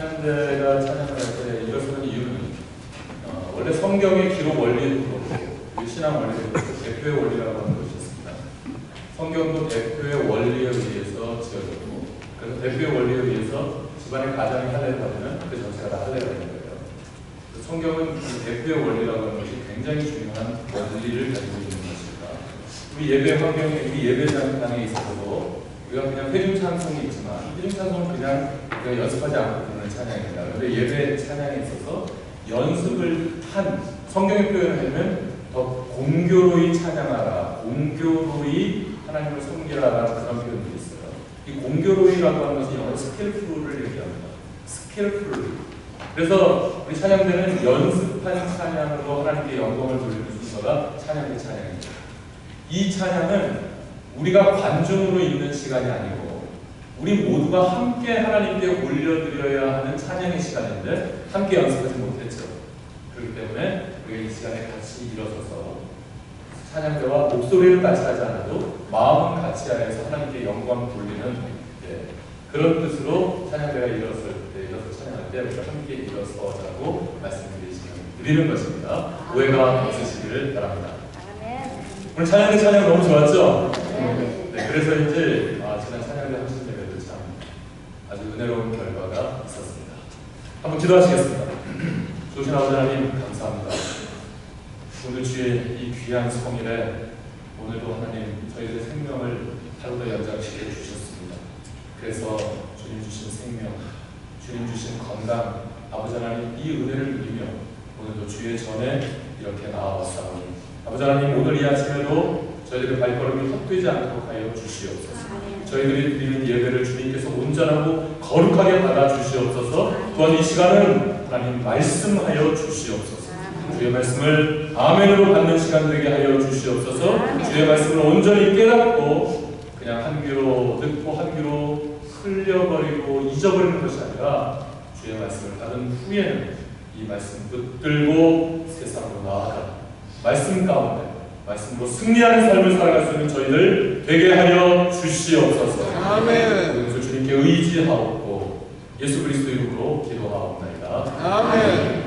찬양대가 찬양을 할 때 일어서는 이유는 원래 성경의 기록 원리도 그렇고 신앙 원리도 그렇고 대표의 원리라고 하는 것이 있습니다. 성경도 대표의 원리에 의해서 지어졌고, 그래서 대표의 원리에 의해서 집안의 가장이 할례를 받으면 그 전체가 다 할례가 되는 거예요. 성경은 그 대표의 원리라고 하는 것이 굉장히 중요한 원리를 가지고 있는 것입니다. 우리 예배 환경에, 우리 예배장에 있어서도 우리가 그냥 회중 찬송이 있지만 회중 찬송은 그냥 우리가 연습하지 않고 부르는 찬양입니다. 그런데 예배 찬양에 있어서 연습을 한 성경의 표현을 하면 더 공교로이 찬양하라, 공교로이 하나님을 섬기라라는 그런 표현들이 있어요. 이 공교로이라고 하는 것은 영어로 스킬풀을 얘기합니다. 스킬풀. 그래서 우리 찬양대는 연습한 찬양으로 하나님께 영광을 돌리는 순서가 찬양대 찬양입니다. 이 찬양은 우리가 관중으로 있는 시간이 아니고 우리 모두가 함께 하나님께 올려드려야 하는 찬양의 시간인데 함께 연습하지 못했죠. 그렇기 때문에 우리가 이 시간에 같이 일어서서 찬양대와 목소리를 같이 하지 않아도 마음은 같이 하여서 하나님께 영광 돌리는 그런 뜻으로 찬양대가 일어설 때, 일어서 찬양할 때 우리가 함께 일어서자고 말씀드리는 것입니다. 오해가 없으시기를 바랍니다. 오늘 찬양대 찬양 너무 좋았죠? 네, 그래서 이제 지난 찬양대 하신 예배도 참 아주 은혜로운 결과가 있었습니다. 한번 기도하시겠습니다. 좋으신 아버지 하나님 감사합니다. 오늘 주의 이 귀한 성일에 오늘도 하나님 저희들의 생명을 하루 더 연장시켜 주셨습니다. 그래서 주님 주신 생명, 주님 주신 건강, 아버지 하나님 이 은혜를 누리며 오늘도 주의 전에 이렇게 나아왔사오니 아버지 하나님 오늘 이 아침에도 저희들의 발걸음이 헛되지 않도록 하여 주시옵소서. 저희들이 드리는 예배를 주님께서 온전하고 거룩하게 받아주시옵소서. 또한 이 시간은 하나님 말씀하여 주시옵소서. 주의 말씀을 아멘으로 받는 시간 되게 하여 주시옵소서. 주의 말씀을 온전히 깨닫고 그냥 한 귀로 듣고 한 귀로 흘려버리고 잊어버리는 것이 아니라 주의 말씀을 받은 후에는 이 말씀 붙들고 세상으로 나아가 말씀 가운데 말씀으로 승리하는 삶을 살아갈 수 있는 저희들 되게 하여 주시옵소서. 아멘. 그래서 주님께 의지하옵고 예수 그리스도 이름으로 기도하옵나이다. 아멘.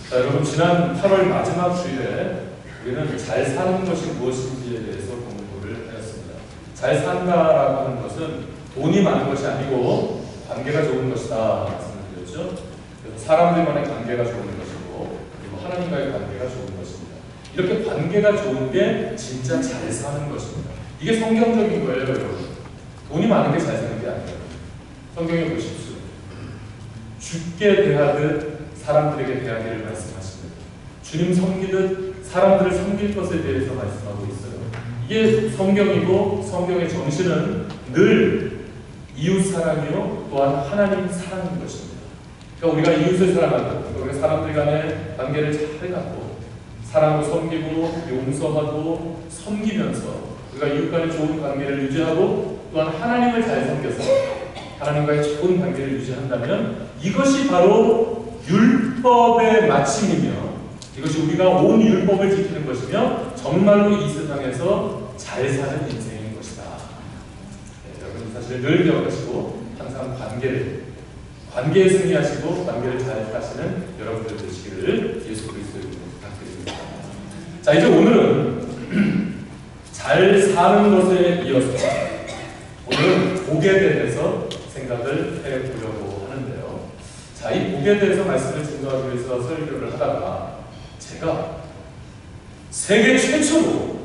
자, 여러분 지난 8월 마지막 주일에 우리는 잘 사는 것이 무엇인지에 대해서 공부를 하였습니다. 잘 산다라고 하는 것은 돈이 많은 것이 아니고 관계가 좋은 것이다 말씀을 드렸죠. 그래서 사람들만의 관계가 좋은 것이고 그리고 하나님과의 관계가 좋은 것입니다. 이렇게 관계가 좋은 게 진짜 잘 사는 것입니다. 이게 성경적인 거예요, 여러분. 돈이 많은 게 잘 사는 게 아니에요. 성경에 보십시오. 주께 대하듯 사람들에게 대하기를 말씀하십니다. 주님 섬기듯 사람들을 섬길 것에 대해서 말씀하고 있어요. 이게 성경이고 성경의 정신은 늘 이웃 사랑이요 또한 하나님 사랑인 것입니다. 그러니까 우리가 이웃을 사랑하고 우리가 사람들 간의 관계를 잘 갖고 사랑으로 섬기고 용서하고 섬기면서 우리가 이웃 간의 좋은 관계를 유지하고 또한 하나님을 잘 섬겨서 하나님과의 좋은 관계를 유지한다면 이것이 바로 율법의 마침이며 이것이 우리가 온 율법을 지키는 것이며 정말로 이 세상에서 잘 사는 인생인 것이다. 네, 여러분 사실 늘 기억하시고 항상 관계에 승리하시고 관계를 잘 사시는 여러분들 되시기를 예수 그리스도의 이름으로 부탁드립니다. 자, 이제 오늘은 잘 사는 것에 이어서 오늘은 복에 대해서 생각을 해보려고 하는데요. 자, 이 복에 대해서 말씀을 증거하기 위해서 설교를 하다가 제가 세계 최초로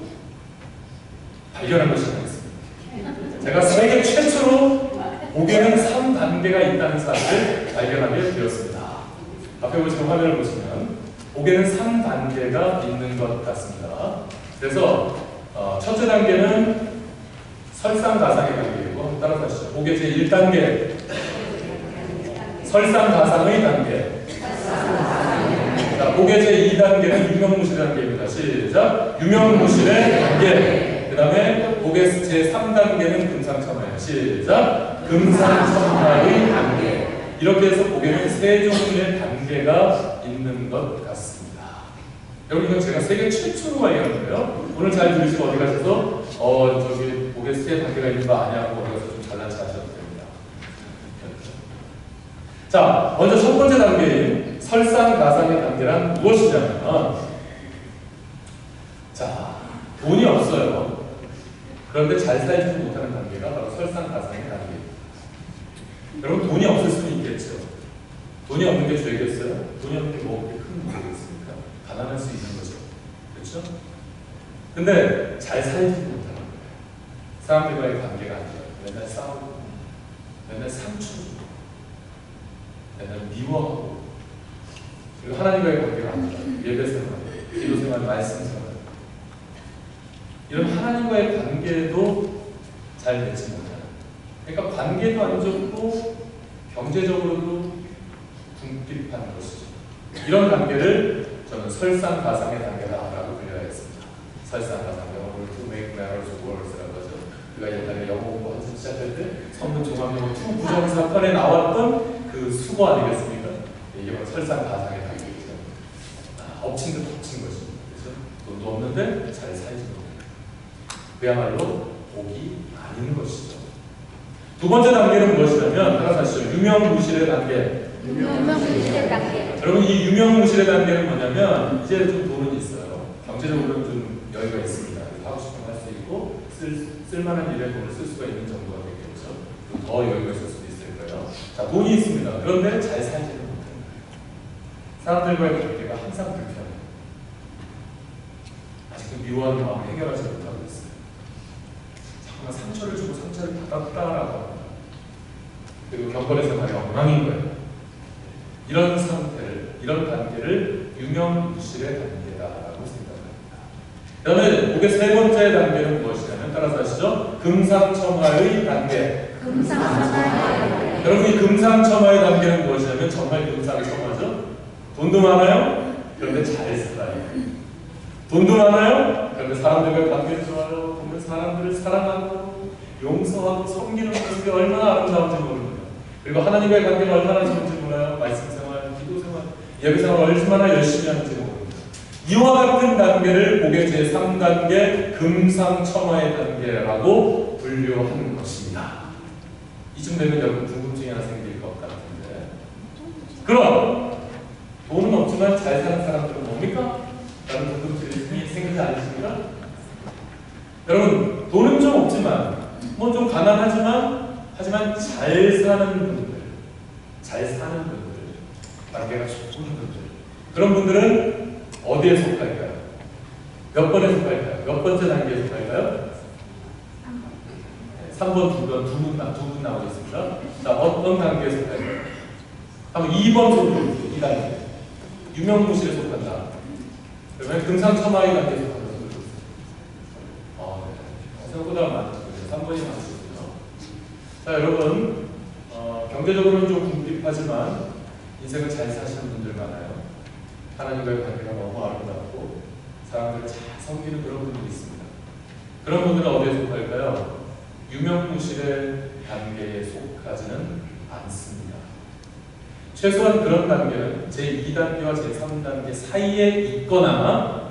발견한 것이 하나 있습니다. 제가 세계 최초로 복에는 3단계가 있다는 사실을 발견하게 되었습니다. 앞에 보시는 화면을 보시면 복에는 3단계가 있는 것 같습니다. 그래서 첫째 단계는 설상가상의 단계이고 따라서 복의 제1단계 설상가상의 단계. 자, 복의 제2단계는 유명무실의 단계입니다. 시작. 유명무실의 단계. 그 다음에 복의 제3단계는 금상첨화예요. 시작. 금상첨화의 단계. 이렇게 해서 복에는 세 종류의 단계가 있는 것 같습니다. 여러분 이건 제가 세계 최초로 발견한 거예요. 오늘 잘 들으시고 어디 가셔서 저기 복에 세 단계가 있는 거 아냐고 어디 가서 좀 잘난 체 하셔도 됩니다. 자, 자, 먼저 첫 번째 단계인 설상가상의 단계란 무엇이냐면, 자, 돈이 없어요. 그런데 잘 살지 못하는 단계가 바로 설상가상의 단계입니다. 여러분, 돈이 없을 수는 있겠죠. 돈이 없는 게 죄겠어요? 돈이 없는 게 뭐 그렇게 큰 문제겠습니까? 가난할 수 있는 거죠. 그렇죠? 근데 잘 살지 못하는 거예요. 사람들과의 관계가 안 좋아요. 맨날 싸우고, 맨날 상처주고, 맨날 미워하고, 그리고 하나님과의 관계가 안 좋아요. 예배생활, 기도생활, 말씀생활. 이런 하나님과의 관계도 잘 맺지 못하는. 그러니까 관계도 안 좋고 경제적으로도 궁핍한 것이죠. 이런 단계를 저는 설상가상의 단계다라고 불려야겠습니다. 설상가상, 영어로 to make matters worse라고 하죠. 우리가 옛날에 영어 공부 한참 시작할 때 성문 종합영어 2 부정사편에 나왔던 그 수고 아니겠습니까? 이게 바로 설상가상의 단계이죠. 엎친 듯 덮친 것입니다. 그렇죠? 돈도 없는데 잘 살지 못해요. 그야말로 복이 아닌 것이죠. 두 번째 단계는 무엇이냐면, 따라가시죠. 유명무실의 단계. 유명무실의 단계. 여러분, 이 유명무실의 단계는 뭐냐면, 이제 좀 돈은 있어요. 경제적으로는 좀 여유가 있습니다. 하고 싶은 거 할 수 있고, 쓸만한 일에 돈을 쓸 수가 있는 정도가 되겠죠. 좀 더 여유가 있을 수도 있을 거예요. 자, 돈이 있습니다. 그런데 잘 살지는 못해요. 사람들과의 관계가 항상 불편해요. 아직도 미워하는 마음 해결하지 못하고 있어요. 자꾸만 상처를 주고 상처를 받았다라고 합니다. 그리고 경건의 생활이 엉망인 거예요. 이런 상태를, 이런 단계를 유명무실의 단계다라고 생각합니다. 그 다음에 목의 세 번째 단계는 무엇이냐면, 따라서 하시죠. 금상첨화의 단계. 금상첨화의. 여러분, 이 금상첨화의 단계는 무엇이냐면 정말 금상첨화죠. 돈도 많아요. 그런데 잘 살아요. 돈도 많아요. 그런데 사람들과 관계 좋아요. 보면 사람들을 사랑하고 용서하고 섬기는 모습이 얼마나 아름다운지 모릅니다. 그리고 하나님과의 관계가 얼마나 좋은지 몰라요. 말씀생활, 기도생활, 예배생활 얼마나 열심히 하는지 모릅니다. 이와 같은 단계를 복의 제3단계 금상첨화의 단계라고 분류하는 것입니다. 이쯤 되면 여러분 궁금증이 하나 생길 것 같은데, 그럼 돈은 없지만 잘 사는 사람들은 뭡니까? 라는 궁금증이 생기지 않으십니까? 여러분, 돈은 좀 없지만, 뭐 좀 가난하지만, 하지만 잘 사는 분들, 관계가 좋은 분들, 그런 분들은 어디에 속할까요? 몇 번에 속할까요? 몇 번째 단계에 속할까요? 3번, 2번, 두 분 나오고 있습니다. 자, 어떤 단계에 속할까요? 한번 2번 속을 2단계. 유명무실에 속한다. 그러면 금상첨화의 단계에 속한다. 생각보다 많죠. 3번이 많습니다. 자, 여러분, 경제적으로는 좀 궁핍하지만 인생을 잘 사시는 분들 많아요. 하나님과의 관계가 너무 아름답고 사람들을 잘 섬기는 그런 분들이 있습니다. 그런 분들은 어디에 속할까요? 유명무실의 단계에 속하지는 않습니다. 최소한 그런 단계는 제2단계와 제3단계 사이에 있거나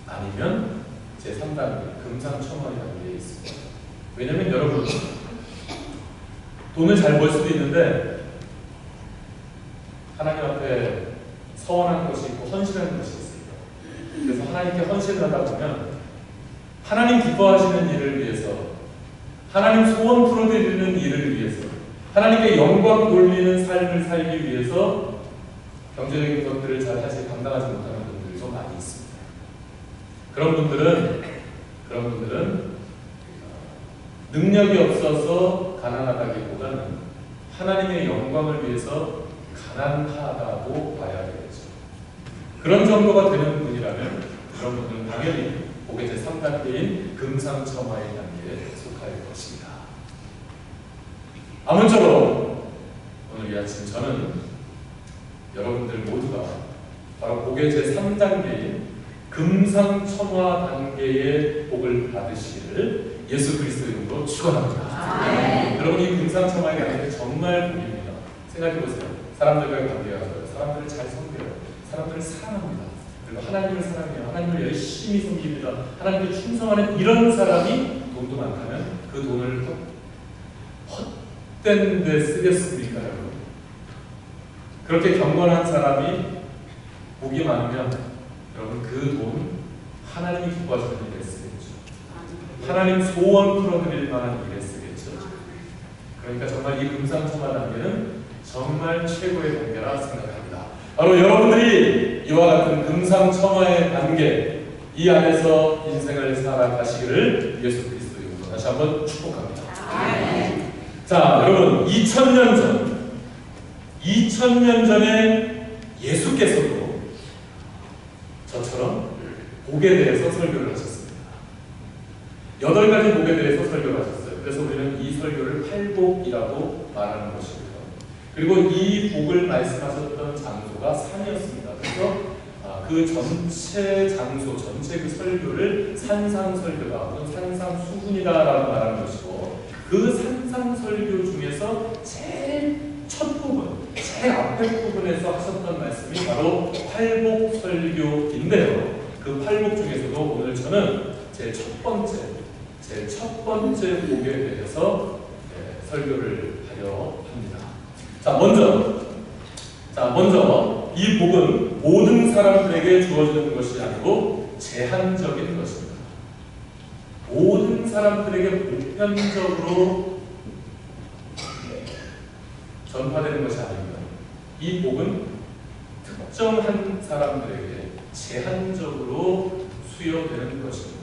아니면 제3단계, 금상첨화의 단계에 있습니다. 왜냐면 여러분, 돈을 잘 벌 수도 있는데 하나님 앞에 서원한 것이 있고 헌신하는 것이 있습니다. 그래서 하나님께 헌신을 하다 보면 하나님 기뻐하시는 일을 위해서, 하나님 소원 풀어드리는 일을 위해서, 하나님께 영광 돌리는 삶을 살기 위해서 경제적인 것들을 잘 사실 감당하지 못하는 분들도 많이 있습니다. 그런 분들은 능력이 없어서 가난하다기보다는 하나님의 영광을 위해서 가난하다고 봐야 되겠죠. 그런 정도가 되는 분이라면 그런 분들은 당연히 복의 제3단계인 금상첨화의 단계에 속할 것입니다. 아무쪼록 오늘 이 아침 저는 여러분들 모두가 바로 복의 제3단계인 금상첨화 단계의 복을 받으시기를 예수 그리스도 이름으로 축원합니다. 여러분, 이 금상첨화의 단계 정말 복입니다. 생각해보세요. 사람들과의 관계가 좋아요. 사람들을 잘 섬겨요. 사람들을 사랑합니다. 그리고 하나님을 사랑해요. 하나님을 열심히 섬깁니다. 하나님께 충성하는 이런 사람이 돈도 많다면 그 돈을 헛된 데 쓰겠습니까, 여러분? 그렇게 경건한 사람이 복이 많으면 여러분 그 돈 하나님이 기뻐하시는 일에 쓰겠죠. 하나님 소원 풀어드릴 만한 일에 쓰겠죠. 그러니까 정말 이 금상첨화 단계는 정말 최고의 단계라 생각합니다. 바로 여러분들이 이와 같은 금상첨화의 단계 이 안에서 인생을 살아가시기를 예수 그리스도 이름으로 다시 한번 축복합니다. 자, 여러분 2000년 전에 예수께서도 저처럼 복에 대해서 설교를 하셨습니다. 8가지 복에 대해서 설교를 하셨어요. 그래서 우리는 이 설교를 팔복이라고 말하는 것이고요. 그리고 이 복을 말씀하셨던 장소가 산이었습니다. 그래서 그 전체 장소, 전체 그 설교를 산상설교다 혹은 산상수훈이다라고 말하는 것이고, 그 산상설교 중에서 제일 첫 부분, 제일 앞에 부분에서 하셨던 말씀이 바로 팔복설교인데요. 그 팔복 중에서도 오늘 저는 제 첫 번째 복에 대해서 설교를 하려 합니다. 자, 먼저 이 복은 모든 사람들에게 주어지는 것이 아니고 제한적인 것입니다. 모든 사람들에게 보편적으로 전파되는 것이 아닙니다. 이 복은 특정한 사람들에게 제한적으로 수여되는 것입니다.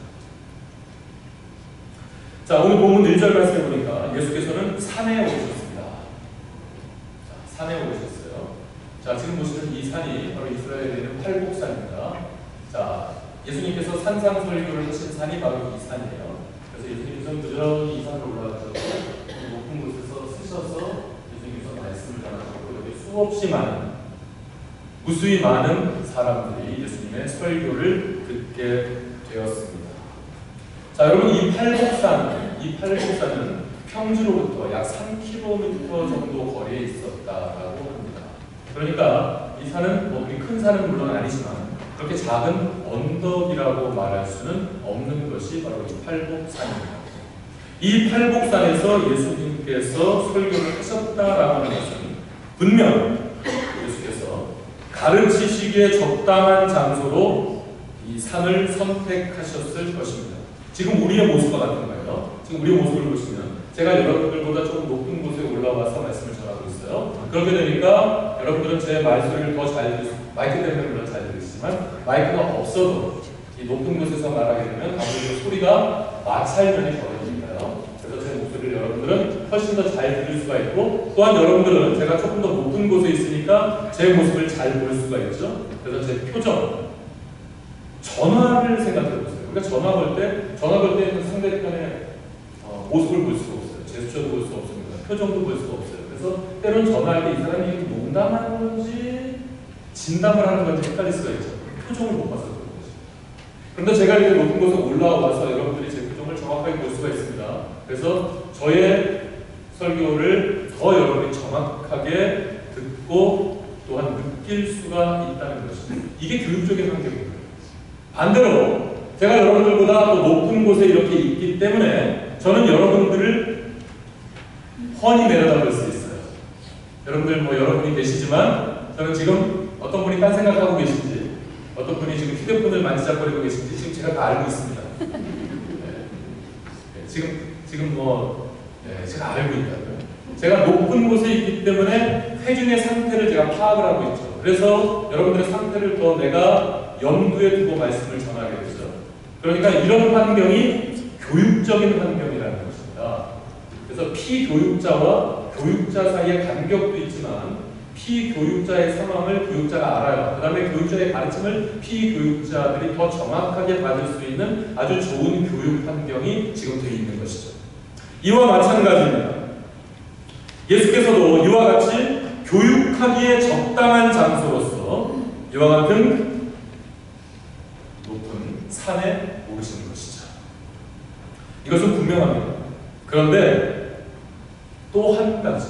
자, 오늘 본문 1절 말씀에 보니까 예수께서는 산에 오셨습니다. 자, 산에 오셨어요. 자, 지금 보시는 이 산이 바로 이스라엘에 있는 팔복산입니다. 자, 예수님께서 산상설교를 하신 산이 바로 이 산이에요. 그래서 예수님께서 부지런히 이 산으로 올라가셔서 높은 곳에서 쓰셔서 예수님께서 말씀을 전하셨고, 여기 수없이 많은, 무수히 많은 사람들이 예수님의 설교를 듣게 되었습니다. 자, 여러분 이 팔복산은 평지로부터 약 3km 정도 거리에 있었다라고 합니다. 그러니까 이 산은 뭐 큰 산은 물론 아니지만 그렇게 작은 언덕이라고 말할 수는 없는 것이 바로 이 팔복산입니다. 이 팔복산에서 예수님께서 설교를 하셨다라는 것은 분명 예수께서 가르치시기에 적당한 장소로 이 산을 선택하셨을 것입니다. 지금 우리의 모습과 같은 거예요. 지금 우리의 모습을 보시면 제가 여러분들보다 조금 높은 곳에 올라와서 말씀을 전하고 있어요. 그렇게 되니까 여러분들은 제 말소리를 더 잘 들으시고, 마이크 때문에 물론 잘 들으시지만 마이크가 없어도 이 높은 곳에서 말하게 되면 아무래도 소리가 마찰면이 벌어지니까요. 그래서 제 목소리를 여러분들은 훨씬 더 잘 들을 수가 있고, 또한 여러분들은 제가 조금 더 높은 곳에 있으니까 제 모습을 잘 볼 수가 있죠. 그래서 제 표정, 전화를 생각해 보세요. 우리가 전화 걸 때는 상대편의 모습을 볼 수가 없어요. 제스처도 볼 수 없습니다. 표정도 볼 수가 없어요. 그래서 때론 전화할 때 이 사람이 농담하는 건지 진담을 하는 건지 헷갈릴 수가 있죠. 표정을 못 봐서 그런 거죠. 그런데 제가 이렇게 높은 곳에 올라와서 여러분들이 제 표정을 정확하게 볼 수가 있습니다. 그래서 저의 설교를 더 여러분이 정확하게 듣고 또한 느낄 수가 있다는 것입니다. 이게 교육적인 환경입니다. 반대로 제가 여러분들보다 더 높은 곳에 이렇게 있기 때문에 저는 여러분들을 훤히 내려다볼 수 있어요. 여러분이 계시지만 저는 지금 어떤 분이 딴 생각하고 계신지, 어떤 분이 지금 휴대폰을 만지작거리고 계신지 지금 제가 다 알고 있습니다. 제가 알고 있다고요. 제가 높은 곳에 있기 때문에 회중의 상태를 제가 파악을 하고 있죠. 그래서 여러분들의 상태를 더 내가 염두에 두고 말씀을 전하게 되죠. 그러니까 이런 환경이 교육적인 환경이라는 것입니다. 그래서 피교육자와 교육자 사이의 간격도 있지만 피교육자의 상황을 교육자가 알아요. 그 다음에 교육자의 가르침을 피교육자들이 더 정확하게 받을 수 있는 아주 좋은 교육 환경이 지금 되어 있는 것이죠. 이와 마찬가지입니다. 예수께서도 이와 같이 교육하기에 적당한 장소로서 이와 같은 높은 산에 오르시는 것이죠. 이것은 분명합니다. 그런데 또 한 가지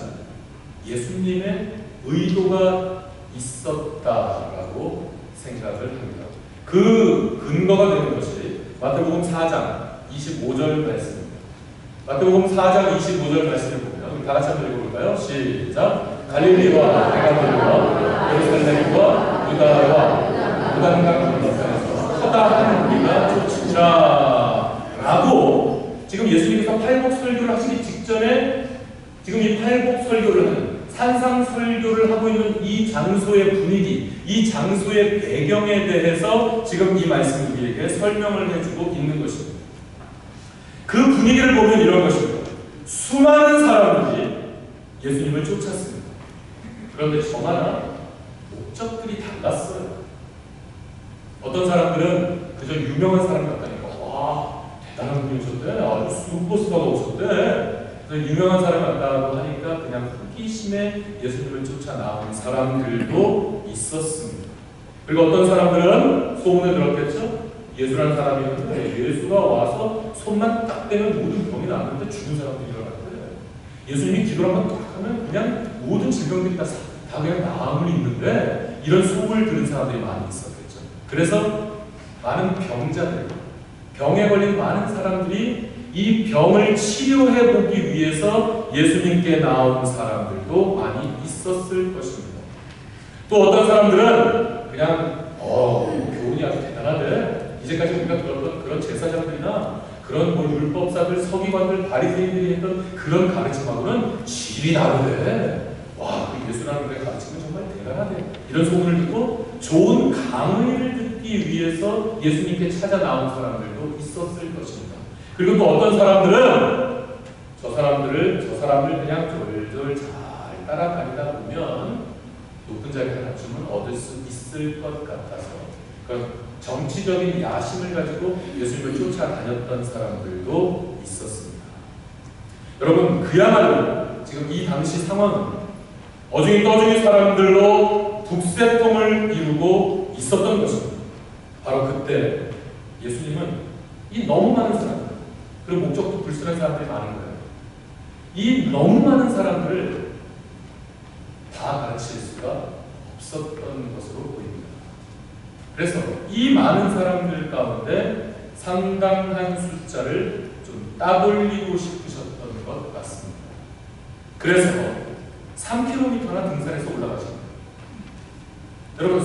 예수님의 의도가 있었다라고 생각을 합니다. 그 근거가 되는 것이 마태복음 4장 25절 말씀입니다. 마태복음 4장 25절 말씀을 보면 우리 다 같이 한번 읽어볼까요? 시작. 갈릴리와 데가볼리와 요단강 건너편에서 커다란 우리가 쫓으라 라고 지금 예수님께서 팔복 설교를 하시기 직전에 지금 이 팔복 설교를 하는 산상 설교를 하고 있는 이 장소의 분위기, 이 장소의 배경에 대해서 지금 이 말씀을 우리에게 설명을 해주고 있는 것입니다. 그 분위기를 보면 이런 것입니다. 수많은 사람들이 예수님을 쫓았습니다. 그런데 저마다 목적들이 달랐어요. 어떤 사람들은 그저 유명한 사람 같다니까, 와 대단한 분이 오셨대, 아주 슈퍼스타가 오셨대, 유명한 사람 같다고 하니까 그냥 호기심에 예수님을 쫓아 나온 사람들도 있었습니다. 그리고 어떤 사람들은 소문에 들었겠죠. 예수라는 사람이 있는데 예수가 와서 손만 딱 대면 모든 병이 나았는데 죽은 사람들이 일어났대. 예수님이 기도를 한번 딱 하면 그냥 모든 질병들이 다 그냥 나음을 입는데, 이런 소문을 들은 사람들이 많이 있었겠죠. 그래서 많은 병자들, 병에 걸린 많은 사람들이 이 병을 치료해 보기 위해서 예수님께 나온 사람들도 많이 있었을 것입니다. 또 어떤 사람들은 그냥 교훈이 아주 대단하대. 이제까지 우리가 들었던 그런 제사장들이나 그런 뭐 율법사들, 서기관들, 바리새인들이 했던 그런 가르침하고는 질이 다르대. 와, 그 예수라는 분의 가르침은 정말 대단하대. 이런 소문을 듣고 좋은 강의를 듣기 위해서 예수님께 찾아 나온 사람들도 있었을 것입니다. 그리고 또 어떤 사람들은 저 사람들 그냥 졸졸 잘 따라다니다 보면 높은 자리 하나쯤은 얻을 수 있을 것 같아서, 그러니까 정치적인 야심을 가지고 예수님을 쫓아다녔던 사람들도 있었습니다. 여러분, 그야말로 지금 이 당시 상황은 어중이 떠중이 사람들로 북새통을 이루고 있었던 것입니다. 바로 그때 예수님은 이 너무 많은 사람들, 그리고 목적도 불순한 사람들이 많은 거예요. 이 너무 많은 사람들을 다 가르칠 수가 없었던 것으로 보입니다. 그래서 이 많은 사람들 가운데 상당한 숫자를 좀 따돌리고 싶으셨던 것 같습니다. 그래서 3km나 등산해서 올라가십니다. 여러분,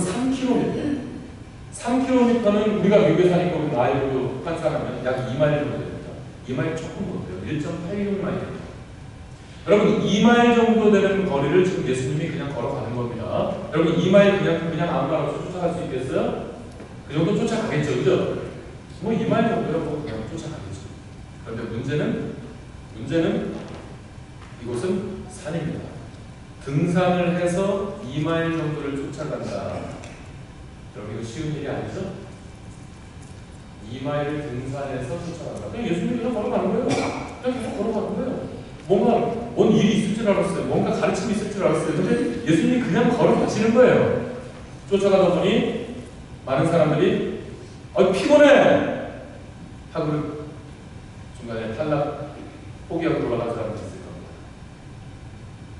3km는 우리가 미국에 사니까 우리 나이로 환산하면 약 2마일 정도 됩니다. 2마일 조금 못 돼요. 1.86마일 됩니다. 여러분, 2마일 정도 되는 거리를 지금 예수님이 그냥 걸어가는 겁니다. 여러분, 2마일 그냥 아무나 없이 쫓아갈 수 있겠어요? 그 정도 쫓아가겠죠, 그죠? 뭐 2마일 정도야 뭐 그냥 쫓아가겠죠. 그런데 문제는 이곳은 산입니다. 등산을 해서 2마일 정도를 쫓아간다. 여러분, 이거 쉬운 일이 아니죠? 2마일을 등산해서 쫓아간다. 그냥 예수님이 그냥 걸어가는 거예요. 그냥 계속 걸어가는 거예요. 뭔 일이 있을 줄 알았어요. 뭔가 가르침이 있을 줄 알았어요. 근데 예수님이 그냥 걸어가시는 거예요. 쫓아가다 보니 많은 사람들이 피곤해! 하고 중간에 탈락, 포기하고 돌아간 사람들이 있을 겁니다.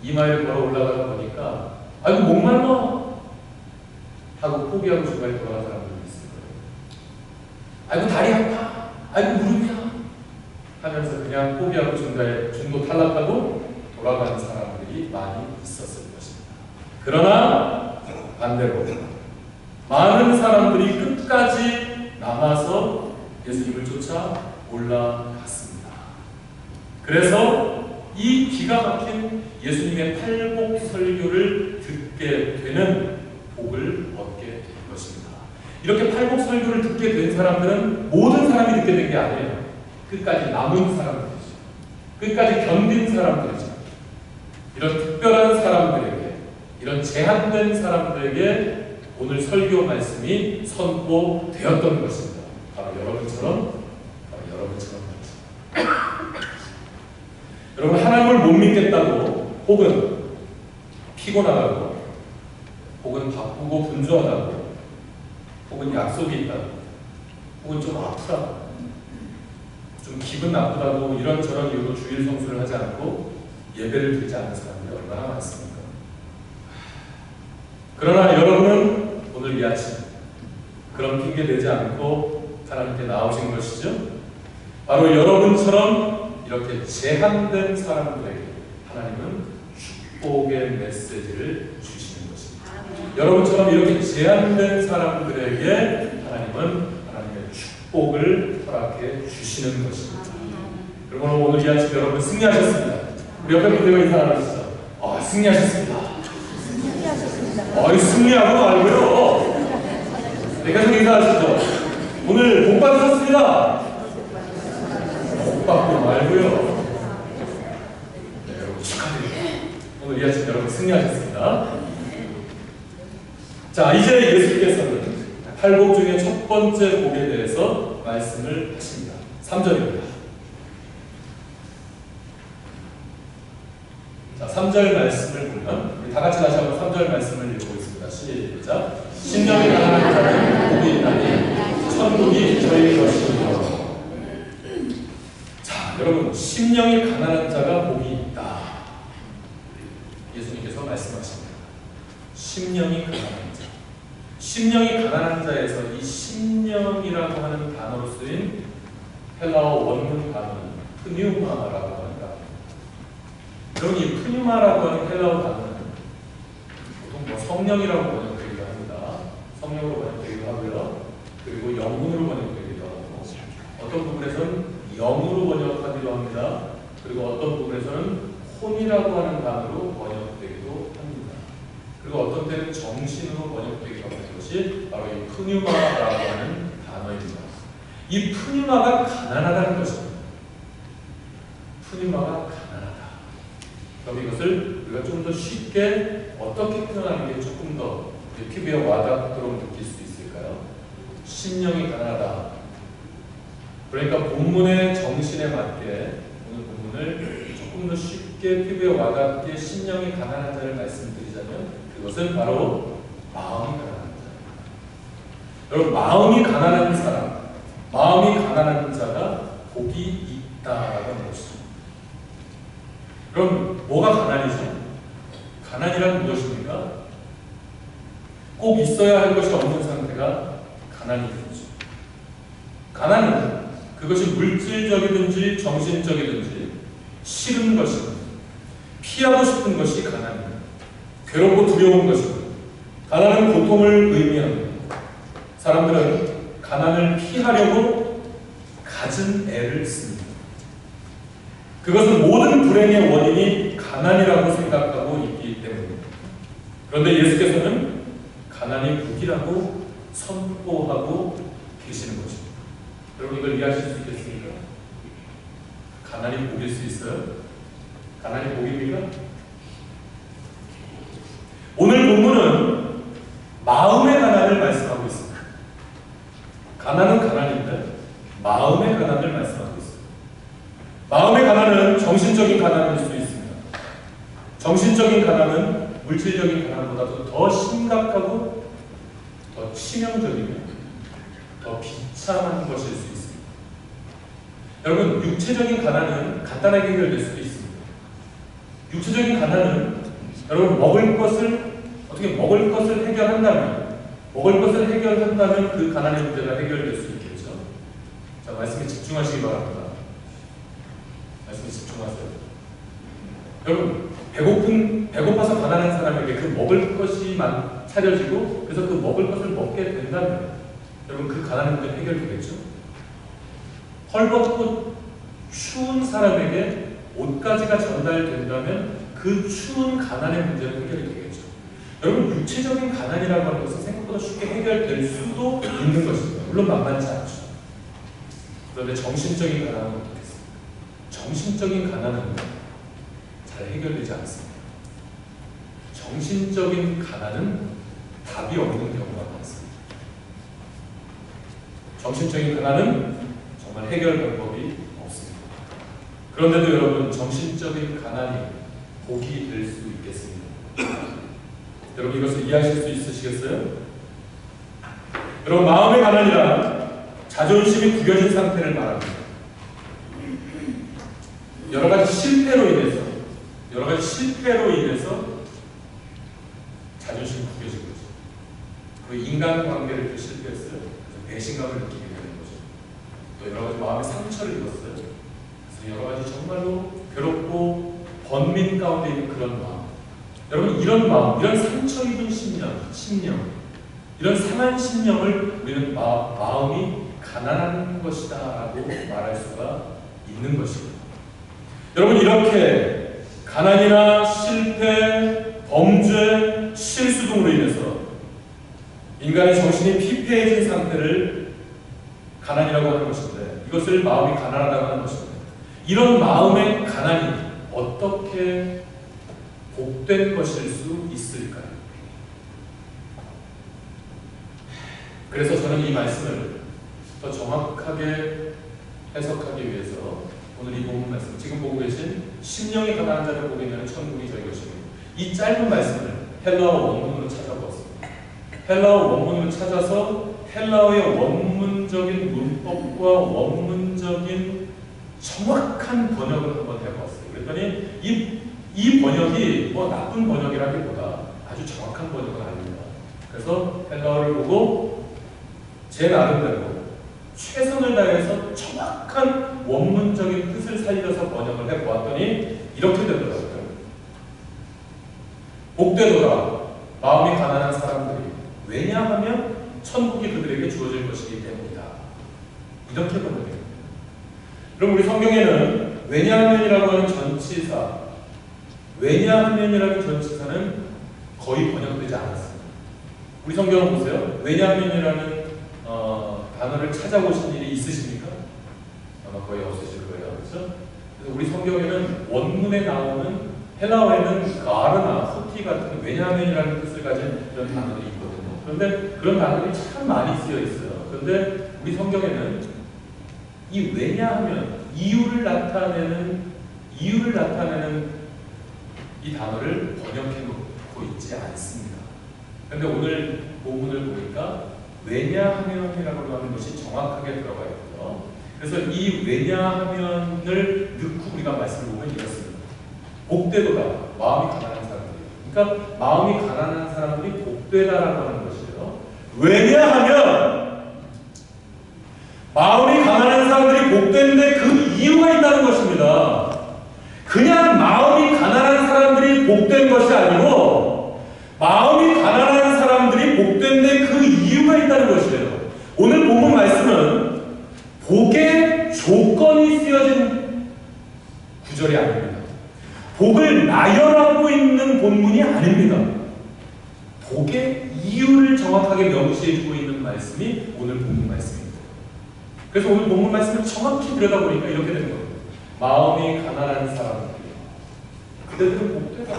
2마일을 걸어 올라가다 보니까 아이고 목말라! 하고 포기하고 중간에 돌아간 사람들이 있을 거예요. 아이고 다리 아파! 아이고 무릎이야! 하면서 그냥 포기하고 중도 탈락하고 돌아가는 사람들이 많이 있었을 것입니다. 그러나 반대로 많은 사람들이 끝까지 남아서 예수님을 쫓아 올라갔습니다. 그래서 이 기가 막힌 예수님의 팔복 설교를 듣게 되는 복을 얻게 된 것입니다. 이렇게 팔복 설교를 듣게 된 사람들은 모든 사람이 듣게 된 게 아니에요. 끝까지 남은 사람들이죠. 끝까지 견딘 사람들이죠. 이런 특별한 사람들에게, 이런 제한된 사람들에게 오늘 설교 말씀이 선포되었던 것입니다. 바로 여러분처럼 말이죠. 여러분, 하나님을 못 믿겠다고, 혹은 피곤하다고, 혹은 바쁘고 분주하다고, 혹은 약속이 있다고, 혹은 좀 아프다고, 좀 기분 나쁘다고 이런저런 이유로 주일 성수를 하지 않고 예배를 드리지 않는 사람들이 얼마나 많습니까? 그러나 여러분은 오늘 이 아침 그런 핑계 대지 않고 하나님께 나오신 것이죠. 바로 여러분처럼 이렇게 제한된 사람들에게 하나님은 축복의 메시지를 주시는 것입니다. 여러분처럼 이렇게 제한된 사람들에게 하나님은 하나님의 축복을 허락해 주시는 것입니다. 여러분 오늘 이 아침 여러분 승리하셨습니다. 우리 옆에 분들과 인사 나누시죠. 승리하셨습니다. 승리하고 말고요. 계속 인사하시죠. 오늘 복 받으셨습니다. 복 받고 말고요. 네, 여러분 축하드립니다. 오늘 이 아침 여러분 승리하셨습니다. 자, 이제 예수께서는 팔복 중에 첫 번째 복에 대해서 말씀을 하십니다. 3절입니다. 자, 3절 말씀을 보면 우리 다 같이 다시 한번 3절 말씀을 읽어보겠습니다. 시작. 심령이 가난한 자는 복이 있나니 천국이 저희 것이며. 자, 여러분 심령이 가난한 자가 복이 있다. 예수님께서 말씀하십니다. 심령이 가난한 자. 심령이 가난한 자에서 이 심령이라고 하는 단어로 쓰인 헬라어 원문 단어는 프뉴마라고 합니다. 여러분 이 프뉴마라고 하는 헬라어 단어는 보통 성령이라고 번역되기도 합니다. 성령으로 번역되기도 하고요. 그리고 영혼으로 번역되기도 하고 어떤 부분에서는 영으로 번역하기도 합니다. 그리고 어떤 부분에서는 혼이라고 하는 단어로 번역되기도 합니다. 그리고 어떤 때는 정신으로 번역되기도 하는 것이 바로 이 프뉴마라고 하는 단어입니다. 이 프뉴마가 가난하다는 것입니다. 프뉴마가 가난하다. 그럼 이것을 우리가 좀 더 쉽게 어떻게 표현하는 게 조금 더 피부에 와닿도록 느낄 수 있을까요? 심령이 가난하다. 그러니까 본문의 정신에 맞게 오늘 본문을 조금 더 쉽게 피부에 와닿게 심령이 가난한 자를 말씀드리자면 그것은 바로 마음이 가난한 자. 여러분 마음이 가난한 사람, 마음이 가난한 자가 복이 있다라고 하는 것이죠. 그럼 뭐가 가난이죠? 가난이란 무엇입니까? 꼭 있어야 할 것이 없는 상태가 가난이 되죠. 가난은 그것이 물질적이든지 정신적이든지 싫은 것입니다. 피하고 싶은 것이 가난입니다. 괴롭고 두려운 것입니다. 가난은 고통을 의미합니다. 사람들은 가난을 피하려고 갖은 애를 씁니다. 그것은 모든 불행의 원인이 가난이라고 생각하고 있기 때문입니다. 그런데 예수께서는 가난이 복이라고 선포하고 계시는 것입니다. 여러분 이걸 이해하실 수 있겠습니까? 가난이 복일 수 있어요? 가난이 복입니까? 오늘 본문은 마음의 가난을 말씀하고 있습니다. 가난은 가난인데 마음의 가난을 말씀하고 있습니다. 마음의 가난은 정신적인 가난일 수 있습니다. 정신적인 가난은 물질적인 가난보다도 더 심각하고 더 치명적이며 더 비참한 것일 수 있습니다. 여러분 육체적인 가난은 간단하게 해결될 수도 있습니다. 육체적인 가난은 여러분 먹을 것을 해결한다면 그 가난의 문제가 해결될 수 있겠죠. 자, 말씀에 집중하시기 바랍니다. 말씀에 집중하세요. 여러분 배고파서 가난한 사람에게 그 먹을 것이 차려지고 그래서 그 먹을 것을 먹게 된다면 여러분 그 가난의 문제 해결되겠죠. 헐벗고 추운 사람에게 옷가지가 전달된다면 그 추운 가난의 문제는 해결이 되겠죠. 여러분 육체적인 가난이라고 하는 것은 생각보다 쉽게 해결될 수도 있는 것입니다. 물론 만만치 않죠. 그런데 정신적인 가난은 어떻겠습니까? 정신적인 가난은 잘 해결되지 않습니다. 정신적인 가난은 답이 없는 경우가 많습니다. 정신적인 가난은 정말 해결 방법이 없습니다. 그런데도 여러분 정신적인 가난이 복이 될 수 있겠습니다. 여러분 이것을 이해하실 수 있으시겠어요? 여러분 마음의 가난이란 자존심이 구겨진 상태를 말합니다. 여러 가지 실패로 인해서 자존심이 구겨진 거죠. 그리고 인간관계를 또 실패했어요. 그래서 배신감을 느끼게 되는 거죠. 또 여러 가지 마음의 상처를 입었어요. 그래서 여러 가지 정말로 괴롭고 번민 가운데 있는 그런 마음. 여러분 이런 마음, 이런 상처 입은 심령, 심령, 이런 상한 심령을 우리는 마음이 가난한 것이다 라고 말할 수가 있는 것입니다. 여러분, 이렇게 가난이나 실패, 범죄, 실수 등으로 인해서 인간의 정신이 피폐해진 상태를 가난이라고 하는 것인데, 이것을 마음이 가난하다고 하는 것입니다. 이런 마음의 가난이 어떻게 복된 것일 수 있을까요? 그래서 저는 이 말씀을 더 정확하게 해석하기 위해서 오늘 이 본문 말씀, 지금 보고 계신 심령이 가난한 자를 보게 되는 천국이 저희 것입니다. 이 짧은 말씀을 헬라어 원문으로 찾아보았습니다. 헬라어 원문으로 찾아서 헬라어의 원문적인 문법과 원문적인 정확한 번역을 한번 해보았어요. 그랬더니 이 번역이 뭐 나쁜 번역이라기보다 아주 정확한 번역은 아닙니다. 그래서 헬라어를 보고 제 나름대로 최선을 다해서 정확한 원문적인 뜻을 살려서 번역을 해보았더니 이렇게 되더라고요. 복되도다 마음이 가난한 사람들이, 왜냐하면 천국이 그들에게 주어질 것이기 때문이다. 이렇게 번역해요. 그럼 우리 성경에는 왜냐하면이라고 하는 전치사, 왜냐하면이라는 전치사는 거의 번역되지 않았습니다. 우리 성경을 보세요. 왜냐하면이라는 단어를 찾아보신 일이 있으십니까? 아마 거의 없으실 거예요. 그렇죠? 그래서 우리 성경에는 원문에 나오는 헬라어에는 가르나, 후티 같은 왜냐하면이라는 뜻을 가진 이런 단어들이 있거든요. 그런데 그런 단어들이 참 많이 쓰여 있어요. 그런데 우리 성경에는 이 왜냐하면, 이유를 나타내는 이 단어를 번역해 놓고 있지 않습니다. 그런데 오늘 본문을 보니까 왜냐하면이라고 하는 것이 정확하게 들어가 있고요. 그래서 이 왜냐하면을 넣고 우리가 말씀을 보면 이렇습니다. 복되도다 마음이 가난한 사람들이. 그러니까 마음이 가난한 사람들이 복되다라고 하는 것이에요. 왜냐하면 마음이 가난한 사람들이 복되는데 그 이유가 있다는 것입니다. 그냥 마음이 가난한 사람들이 복된 것이 아니고 마음이 가난한 사람들이 복된데 그 이유가 있다는 것이에요. 오늘 본문 말씀은 복의 조건이 쓰여진 구절이 아닙니다. 복을 나열하고 있는 본문이 아닙니다. 복의 이유를 정확하게 명시해주고 있는 말씀이 오늘 본문 말씀입니다. 그래서 오늘 본문 말씀을 정확히 들여다보니까 이렇게 되는 겁니다. 마음이 가난한 사람들, 그들은 복되다.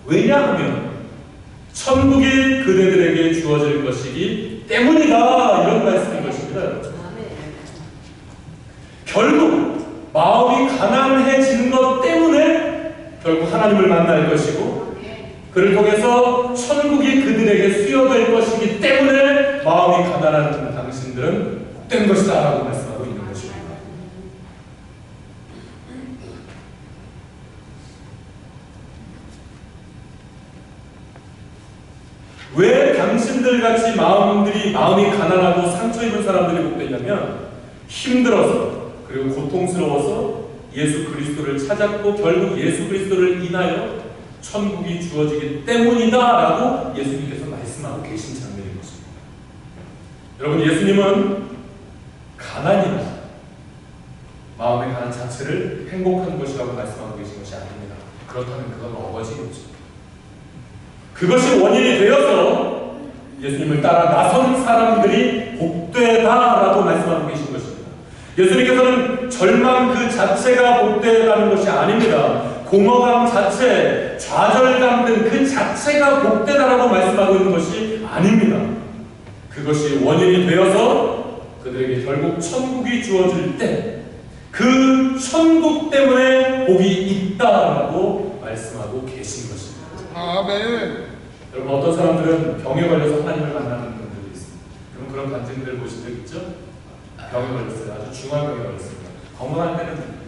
왜냐하면 천국이 그들에게 주어질 것이기 때문이다. 이런 말씀인 것입니다. 결국 마음이 가난해진 것 때문에 결국 하나님을 만날 것이고, 그를 통해서 천국이 그들에게 수여될 것이기 때문에 마음이 가난한 당신들은 복된 것이다 라고 말씀하고 있는 것입니다. 왜 당신들 같이 마음이 가난하고 상처 입은 사람들이 복되냐면, 힘들어서 그리고 고통스러워서 예수 그리스도를 찾았고 결국 예수 그리스도를 인하여 천국이 주어지기 때문이다 라고 예수님께서 말씀하고 계신 장면인 것입니다. 여러분, 예수님은 가난이나 마음의 가난 자체를 행복한 것이라고 말씀하고 계신 것이 아닙니다. 그렇다면 그건 어거지겠죠. 그것이 원인이 되어서 예수님을 따라 나선 사람들이 복되다라고 말씀하고 계신 것입니다. 예수님께서는 절망 그 자체가 복되다는 것이 아닙니다. 공허감 자체, 좌절감 등 그 자체가 복되다라고 말씀하고 있는 것이 아닙니다. 그것이 원인이 되어서 그들에게 결국 천국이 주어질 때 그 천국 때문에 복이 있다라고 말씀하고 계신 것입니다. 아멘. 여러분, 어떤 사람들은 병에 걸려서 하나님을 만나는 분들도 있습니다. 그럼 그런 간증들 보신 적 있죠? 병에 걸렸어요. 아주 중한 병에 걸렸습니다. 건강한 때는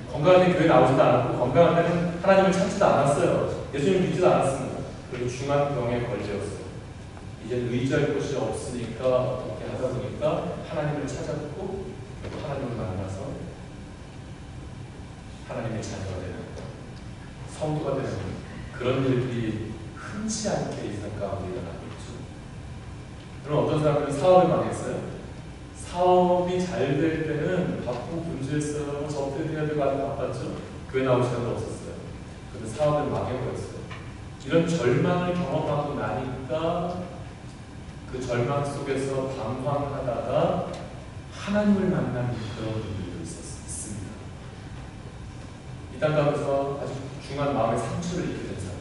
교회 나오지도 않았고, 건강한 때는 하나님을 찾지도 않았어요. 예수님 믿지도 않았습니다. 그리고 중한 병에 걸렸어요. 이제 의지할 곳이 없으니까 어떻게 하다 보니까 하나님을 찾았고, 하나님을 만나서 하나님의 자녀가 되는, 성도가 되는 그런 일들이 흔치 않게 인생 가운데 일어나고 있죠. 그럼 어떤 사람들은 사업을 많이 했어요? 사업이 잘 될 때는 바쁘고 분주했어요. 접대해야 되고 아주 바빴죠. 교회 나올 시간도 없었어요. 근데 사업을 망해버렸어요. 이런 절망을 경험하고 나니까 그 절망 속에서 방황하다가 하나님을 만나는 그런 분들도 있습니다. 이 땅 가면서 아주 중한 마음의 상처를 입게 된 사람,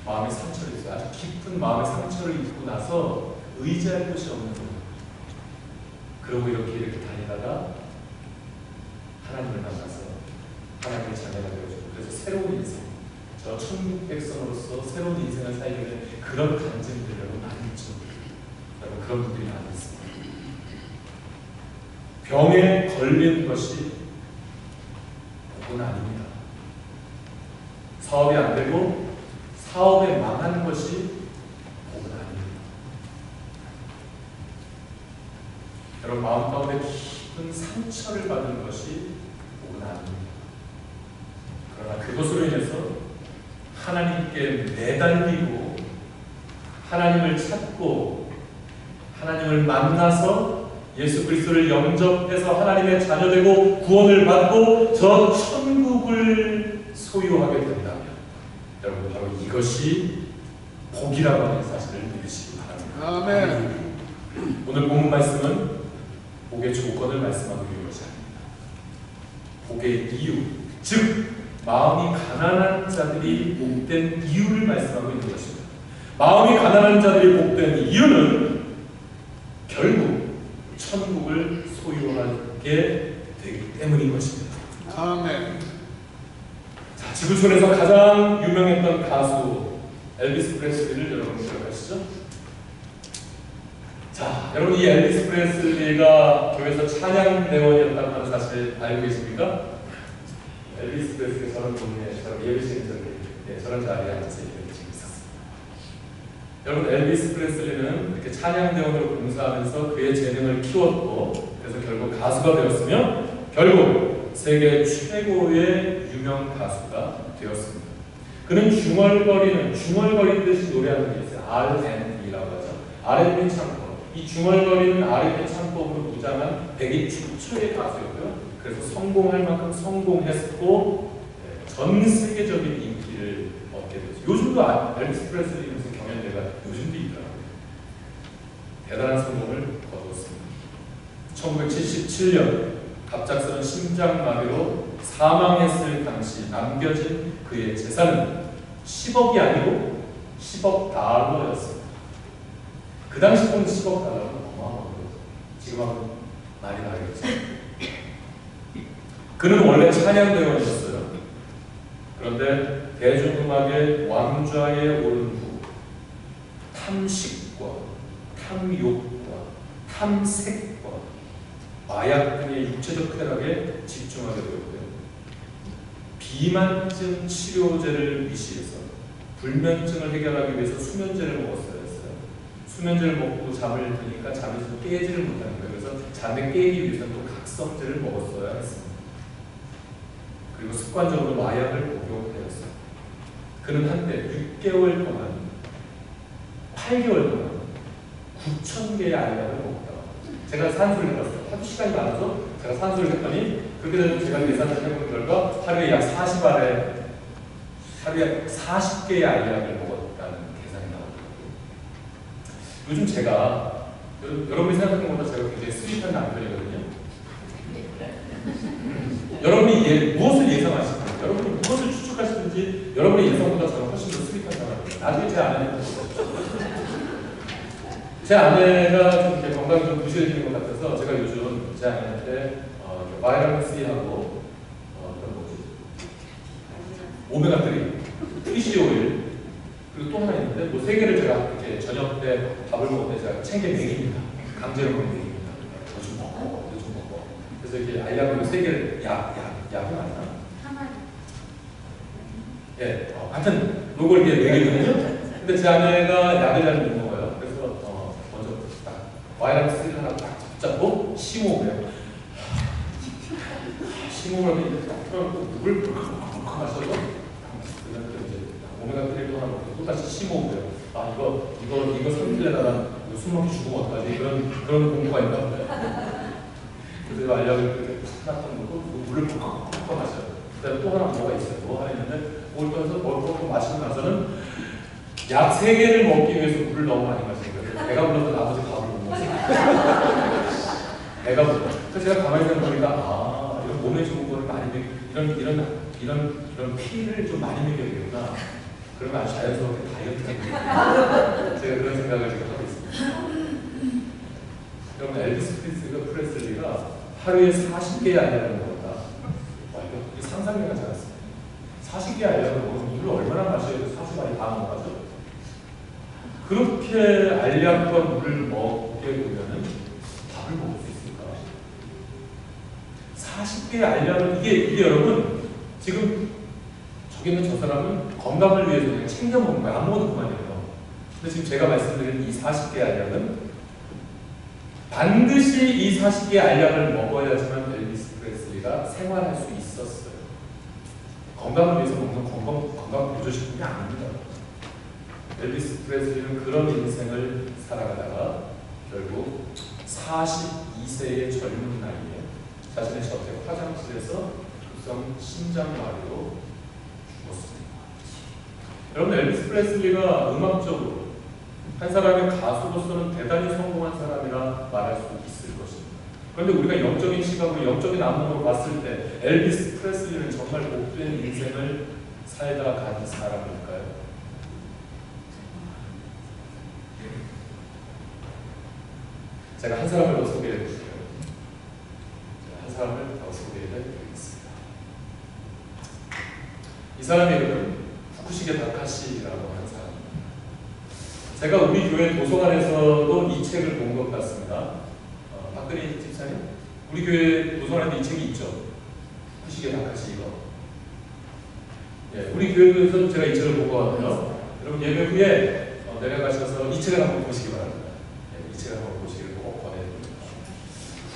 마음의 상처를 입어요. 아주 깊은 마음의 상처를 입고 나서 의지할 곳이 없는 거예요. 그러고 이렇게 다니다가 하나님을 만나서 하나님의 자녀가 되어주고, 그래서 새로운 인생, 저 천국 백성으로서 새로운 인생을 살게 된 그런 간증들이 여러분 많이 있죠. 여러분 그런 분들이 많이 있습니다. 병에 걸린 것이 복은 아닙니다. 사업이 안 되고 사업에 망한 것이 복은 아닙니다. 여러분 마음 가운데 깊은 상처를 받은 것이 복은 아닙니다. 그러나 그것으로 인해서 하나님께 매달리고 하나님을 찾고 하나님을 만나서 예수 그리스도를 영접해서 하나님의 자녀되고 구원을 받고 저 천국을 소유하게 된다면 여러분 바로 이것이 복이라고 하는 사실을 믿으시기 바랍니다. 아멘. 오늘 본문 말씀은 복의 조건을 말씀하고 있는 것이 아닙니다. 복의 이유, 즉 마음이 가난한 자들이 복된 이유를 말씀하고 있는 것입니다. 마음이 가난한 자들이 복된 이유는 결국 천국을 소유하게 되기 때문인 것입니다. 아멘. 자, 지구촌에서 가장 유명했던 가수 엘비스 프레슬리를 여러분 기억하시죠? 자, 여러분 이 엘비스 프레슬리가 교회에서 찬양 대원이었다고 하는 사실 알고 계십니까? 엘비스 프레슬리 저런 동네에 저런 예배실 저런 자리에 앉아서 예배를 지고 있었습니다. 여러분 엘비스 프레슬리는 이렇게 찬양 대원으로 봉사하면서 그의 재능을 키웠고 그래서 결국 가수가 되었으며 결국 세계 최고의 유명 가수가 되었습니다. 그는 중얼거리듯이 노래하는 게 있어요. R&B라고 하죠. R&B 창법. 이 중얼거리는 R&B 창법으로 무장한 백인 최초의 가수였고요. 그래서 성공할 만큼 성공했고 전 세계적인 인기를 얻게 됐죠. 요즘도 엘비스 프레슬리 무슨 경연대가 요즘도 있더라고요. 대단한 성공을 거두었습니다. 1977년 갑작스런 심장마비로 사망했을 당시 남겨진 그의 재산은 10억이 아니고 10억 달러였습니다. 그 당시 돈 10억 달러는 어마어마한 거죠. 지금하고는 많이 다르겠죠. 그는 원래 찬양대원이었어요. 그런데 대중음악의 왕좌에 오른 후 탐식과 탐욕과 탐색과 마약 등의 육체적 쾌락에 집중하게 되었고요. 비만증 치료제를 미시해서 불면증을 해결하기 위해서 수면제를 먹었어야 했어요. 수면제를 먹고 잠을 드니까 잠에서 깨지를 못하는 거예요. 그래서 잠에 깨기 위해서 또 각성제를 먹었어야 했습니다. 그리고 습관적으로 마약을 복용하였어요. 그는 한때 6개월 동안 8개월 동안 9,000개의 알약을 먹다가 제가 산수를 해봤어요. 하도 시간이 많아서 제가 산수를 했더니 그렇게 되면 제가 계산을 해본 결과 하루에 약 40알에 하루에 40개의 알약을 먹었다는 계산이 나오더라고요. 요즘 제가 여러분이 생각하는 것보다 제가 굉장히 스윗한 남편이거든요. 여러분이 무엇을 예상하시는지, 여러분이 무엇을 추측하시는지 여러분의 예상보다 저는 훨씬 더 스윗한 사람입니다. 나중에 제 아내는 제 아내가 좀 이렇게 건강이 좀 부실해지는 것 같아서 제가 요즘 제 아내한테 바이러민 C하고 오메가3, 피쉬 오일 그리고 또 하나 있는데 뭐 3개를 제가 이렇게 저녁 때 밥을 먹을 때 제가 챙겨 먹입니다. 강제로 먹는 먹입니다. 좀 먹고, 좀 먹고. 그래서 이렇게 알약으로 3개를 약이 맞나? 예, 하여튼 요걸 이렇게 먹이거든요. 근데 제 아내가 약을 잘 못 먹어요. 그래서 먼저 딱 바이러민 C를 하나 딱 잡고 심호흡해요. 심호흡을 딱 틀어놓고 물을 불컥 마셔서 그다음에 이제 오메가3를 또 하나 먹고 또 다시 심호흡해요. 아 이거 삼킬에다가 숨막히 죽으면 어떡하지? 그런 공부가 있나 보네. 그래서 알약을 이렇게 탁 놓고 물을 팍팍 마셔요. 그다음에 또 하나 뭐가 있어요. 뭐 하나 있는데 그걸 떠서 뭘 마시고 나서는 약 3개를 먹기 위해서 물을 너무 많이 마시는 거예요. 배가 불러서 나머지 밥을 못 먹어요. 배가 불러. 그래서 제가 가만히 생각해보니까 이런 몸에 좋은 거를 많이 이런 피를 좀 많이 먹여야 되구나. 그러면 아주 자연스럽게 다이어트가 되겠구나. 제가 그런 생각을 지금 하고 있습니다. 여러분 엘비스 프레슬리가 하루에 40개의 알약을 먹었다. 와, 이거 상상이 가지 않았습니다. 40개의 알약을 먹으면 물을 얼마나 마셔야 돼? 40알이 다 먹어가죠. 그렇게 알약과 물을 먹게 되면은 밥을 먹을 수 있을까? 40개의 알약을 이게 여러분 지금 저기 있는 저 사람은 건강을 위해서 그냥 챙겨 먹는 거야. 안 먹어도 그만이에요. 근데 지금 제가 말씀드린 이 40개의 알약은 반드시 이 40개의 알약을 먹어야지만 엘비스 프레슬리가 생활할 수 있었어요. 건강을 위해서 먹는 건강 보조식품이 아닙니다. 엘비스 프레슬리는 그런 인생을 살아가다가 결국 42세의 젊은 나이에 자신의 저택 화장실에서 급성 심장마비로 죽었습니다. 여러분 엘비스 프레슬리가 음악적으로 한 사람의 가수로서는 대단히 성공한 사람이라 말할 수 있을 것입니다. 그런데 우리가 영적인 시각으로 영적인 안목으로 봤을 때 엘비스 프레슬리는 정말 복된 인생을 살다 간 사람일까요? 제가 한 사람을 더 소개해 드릴게요. 한 사람을 더 소개해 드리겠습니다. 이 사람의 이름은 후쿠시게 다카시라고 하는 사람입니다. 제가 우리 교회 도서관에서도 이 책을 본 것 같습니다. 박근혜 집사님, 우리 교회 도서관에도 이 책이 있죠. 후쿠시게 다카시 이거. 예, 우리 교회에서도 제가 이 책을 본 것 같아요. 여러분 예배 후에 내려가셔서 이 책을 한번 보시기 바랍니다. 예, 이 책을 한번 보시기를 꼭 권해드립니다.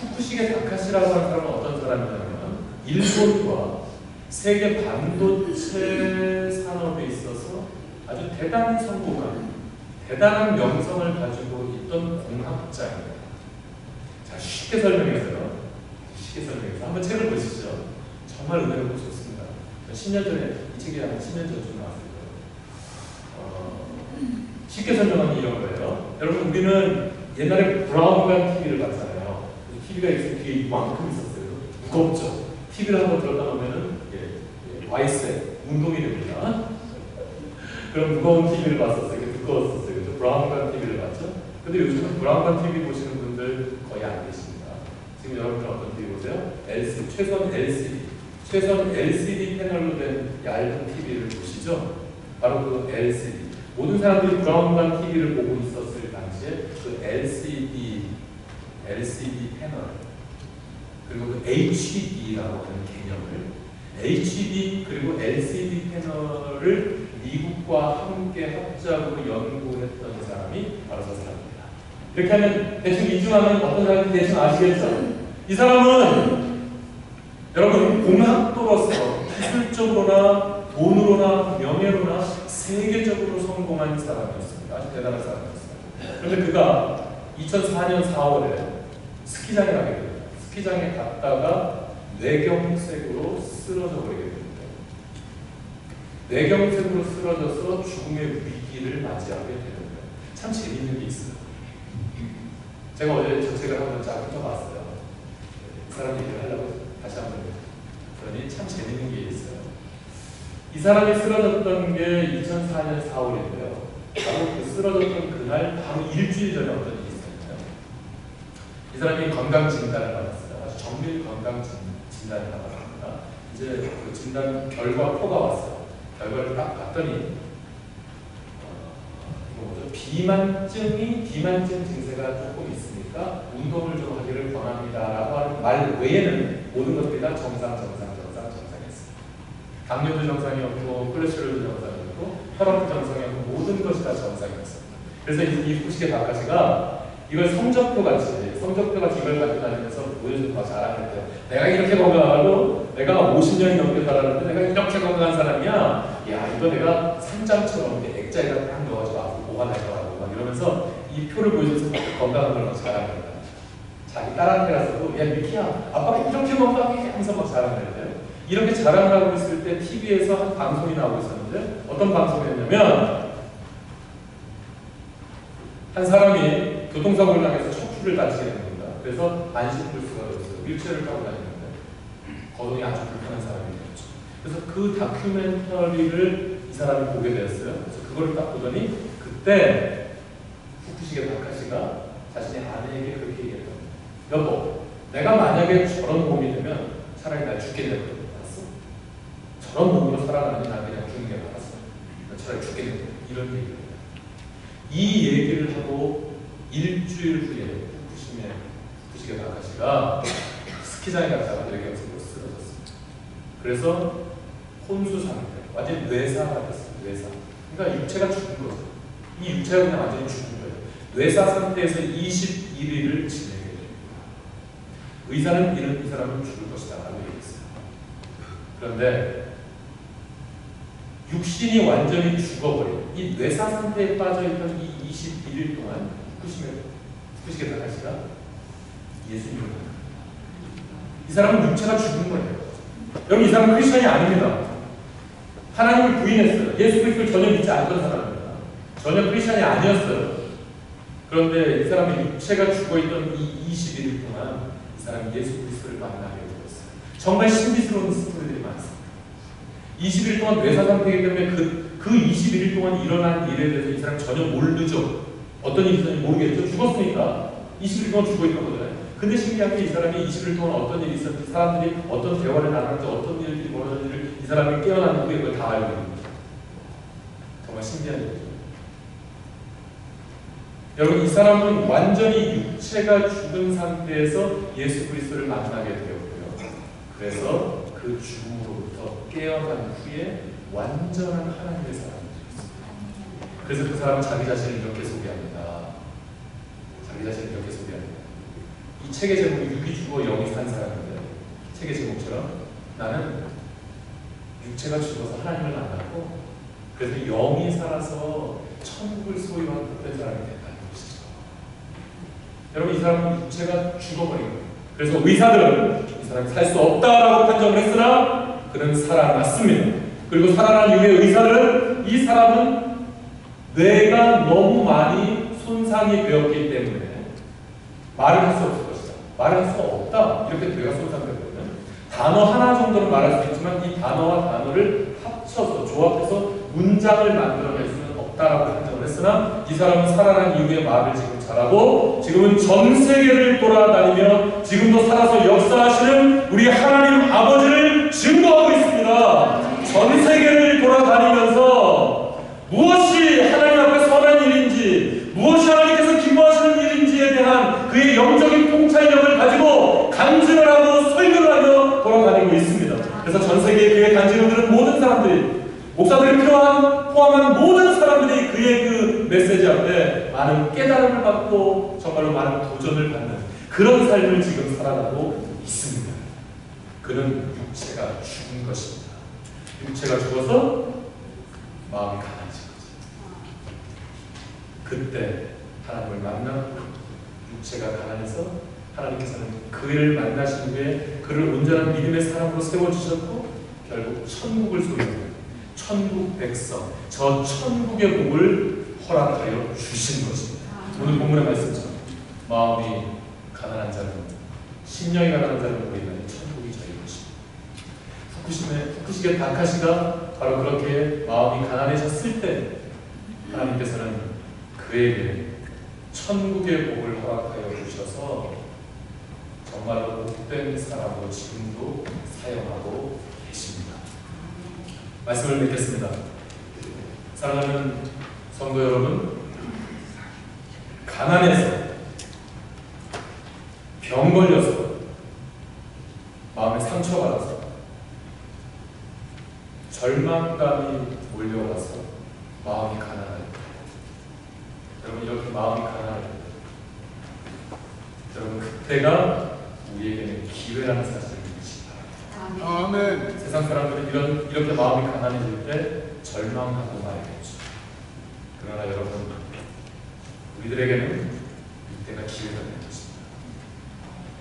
후쿠시게 다카시라고 하는 사람은 어떤 사람이냐면 일본과 세계 반도체 산업에 있어서 아주 대단히 성공한 대단한 명성을 가지고 있던 공학자입니다. 자, 쉽게 설명해서요. 한번 책을 보시죠. 정말 은혜롭고 좋습니다. 10년 전에 이 책이 한 10년 전쯤 나왔을 거예요. 쉽게 설명하면 이런 거예요. 여러분 우리는 옛날에 브라운관 TV를 봤잖아요. TV가 이렇게 이만큼 있었어요. 무겁죠. TV를 한번 들었다 놓으면은 와이스에 운동이 됩니다. 그럼 무거운 TV를 봤었어요. 두꺼웠었어요. 그래서 브라운관 TV를 봤죠. 근데 요즘은 브라운관 TV 보시는 분들 거의 안 계십니다. 지금 여러분들 어떤 TV 보세요? LCD, 최선 LCD 패널로 된 얇은 TV를 보시죠? 바로 그 LCD. 모든 사람들이 브라운관 TV를 보고 있었을 당시에 그 LCD 패널 그리고 그 HD라고 하는 개념을 HD 그리고 LCD 패널을 미국과 함께 합작으로 연구했던 사람이 바로 저 사람입니다. 이렇게 하면 대충 이중하면 어떤 사람인지 대충 아시겠죠? 이 사람은 여러분 공학도로서 기술적으로나 돈으로나 명예로나 세계적으로 성공한 사람이었습니다. 아주 대단한 사람이었습니다. 그런데 그가 2004년 4월에 스키장에 가게 됩니다. 스키장에 갔다가 뇌경색으로 쓰러져 버리게 됩니다. 뇌경색으로 쓰러져서 죽음의 위기를 맞이하게 되는데 참 재미있는 게 있어요. 제가 어제 저 책을 한번 쫙 훑어봤어요. 이 사람 얘기를 하려고 다시 한번 그러니 참 재미있는 게 있어요. 이 사람이 쓰러졌던 게 2004년 4월인데요. 바로 그 쓰러졌던 그날 바로 일주일 전에 어떤 일이 있었나요? 이 사람이 건강 진단을 받았어요. 아주 정밀 건강 진단을 받았습니다. 이제 그 진단 결과 표가 왔어요. 결과를 딱 봤더니 이거 뭐죠? 비만증 증세가 조금 있으니까 운동을 좀 하기를 권합니다라고 하는 말 외에는 모든 것들이 다 정상이었어요. 당뇨도 정상이었고 콜레스테롤도 정상이었고 혈압도 정상이었고 모든 것이 다 정상이었습니다. 그래서 이 후쿠시게 다카시가 이걸 성적표 같이 이걸 가지고 다니면서 보여줘서 자랑했대요. 내가 이렇게 건강하고 내가 50년이 넘게 살았는데 내가 이렇게 건강한 사람이야. 야 이거 내가 산장처럼 액자에다 딱 넣어가지고 앞으로 보관할 거라고 막 이러면서 이 이 표를 보여줘서 건강한 걸 막 자랑합니다. 자기 딸한테라서도 야 미키야 아빠가 이렇게 건강해 하면서 막 자랑을 해요. 이렇게 자랑을 하고 있을 때 TV에서 한 방송이 나오고 있었는데 어떤 방송이었냐면 한 사람이 교통사고를 당해서 척추를 다치게 된 겁니다. 그래서 안심불수가 됐어요. 휠체어를 타고 다니는데 거동이 아주 불편한 사람이 되었죠. 그래서 그 다큐멘터리를 이 사람이 보게 되었어요. 그래서 그거를 딱 보더니 그때 후쿠시게 다카시가 자신의 아내에게 그렇게 얘기했던 거예요. 여보, 내가 만약에 저런 몸이 되면 차라리 날 죽게 될 거야. 알았어? 저런 몸으로 살아가느니 난 그냥 죽는 게 알았어. 차라리 죽게 될 거야. 이런 얘기를 해요. 이 얘기를 하고 일주일 후에 후쿠시게 다카시가 스키장에 갔다가 뇌경색으로 쓰러졌습니다. 그래서 혼수 상태, 완전히 뇌사가 됐어요. 뇌사. 그러니까 육체가 죽은 거죠. 이 육체가 그냥 완전히 죽은 거예요. 뇌사 상태에서 21일을 지내게 됩니다. 의사는 이 사람은 죽을 것이다 라고 얘기했어요. 그런데 육신이 완전히 죽어버린 이 뇌사 상태에 빠져있던 이 21일 동안 후쿠시게 다카시가 예수님을 만납니다. 이 사람은 육체가 죽은 거예요. 여러분 이 사람은 크리스천이 아닙니다. 하나님을 부인했어요. 예수 그리스도를 전혀 믿지 않던 사람입니다. 전혀 크리스천이 아니었어요. 그런데 이 사람의 육체가 죽어있던 이 21일 동안 이 사람이 예수 그리스도를 만나게 되었어요. 정말 신비스러운 스토리들이 많습니다. 20일 동안 뇌사 상태이기 때문에 그 21일 동안 일어난 일에 대해서 이 사람 전혀 모르죠. 어떤 일이 있었는지 모르겠죠. 죽었으니까 20일 동안 죽어있던 거잖아요. 근데 신기한 게 이 사람이 20일 동안 어떤 일이 있었는지 사람들이 어떤 대화를 나눴는지 어떤 일들이 벌어졌는지를 이 사람이 깨어난 후에 그걸 다 알고 있는 거죠. 정말 신기한 일이죠. 여러분 이 사람은 완전히 육체가 죽은 상태에서 예수 그리스도를 만나게 되었고요. 그래서 그 죽음으로부터 깨어난 후에 완전한 하나님의 사람이 되었습니다. 그래서 그 사람은 자기 자신을 이렇게 소개합니다. 자기 자신을 이렇게 소개합니다. 이 책의 제목이 육이 죽어 영이 산 사람인데 책의 제목처럼 나는 육체가 죽어서 하나님을 만났고 그래서 영이 살아서 천국을 소유한 그런 사람이 됐다는 것이죠. 여러분 이 사람은 육체가 죽어버린 거예요. 그래서 의사들은 이 사람이 살 수 없다라고 판정을 했으나 그는 살아났습니다. 그리고 살아난 이후에 의사들은 이 사람은 뇌가 너무 많이 손상이 되었기 때문에 말을 할 수 없을 것이다. 말을 할 수 없다. 이렇게 뇌가 손상되거든요. 단어 하나 정도는 말할 수 있지만 이 단어와 단어를 합쳐서 조합해서 문장을 만들어낼 수는 없다라고 판정을 했으나 이 사람은 살아난 이후에 말을 지금 잘하고 지금은 전 세계를 돌아다니며 지금도 살아서 역사하시는 우리 하나님 아버지를 증거하고 있습니다. 전 세계를 돌아다니면서 무엇이 하나님 앞에 선한 일인지 무엇이 하나님께서 기뻐하시는 일인지에 대한 그의 영적인 통찰력을 가지고 간증을 하고 설교를 하며 돌아다니고 있습니다. 그래서 전 세계의 그의 간증을 들은 모든 사람들이 목사들이 포함한 모든 사람들이 그의 그 메시지 앞에 많은 깨달음을 받고 정말로 많은 도전을 받는 그런 삶을 지금 살아가고 있습니다. 그는 육체가 죽은 것입니다. 육체가 죽어서 마음이 가난해진 거죠. 그때 하나님을 만나고 육체가 가난해서 하나님께서는 그를 만나신 후에 그를 온전한 믿음의 사람으로 세워주셨고 결국 천국을 소유합니다. 천국 백성, 저 천국의 복을 허락하여 주신 것입니다. 오늘 본문의 말씀처럼 마음이 가난한 자는 심령이 가난한 자는 보이나니 천국이 저희 것입니다. 후쿠시게 다카시가 바로 그렇게 마음이 가난해졌을 때 하나님께서는 그에게 천국의 복을 허락하여 주셔서 정말로 복된 사람으로 지금도 사용하고 계십니다. 말씀을 맺겠습니다. 사랑하는 성도 여러분, 가난해서 병 걸려서 마음에 상처받아서 절망감이 몰려와서 마음이 가난할 때 여러분 이렇게 마음이 가난할 때 여러분 그때가 우리에게는 기회라는 사실을 믿으시기 바랍니다. 아멘. 세상 사람들은 이렇게 마음이 가난해질 때 절망하고 말겠죠. 그러나 여러분 우리들에게는 이때가 기회가 되는 것입니다.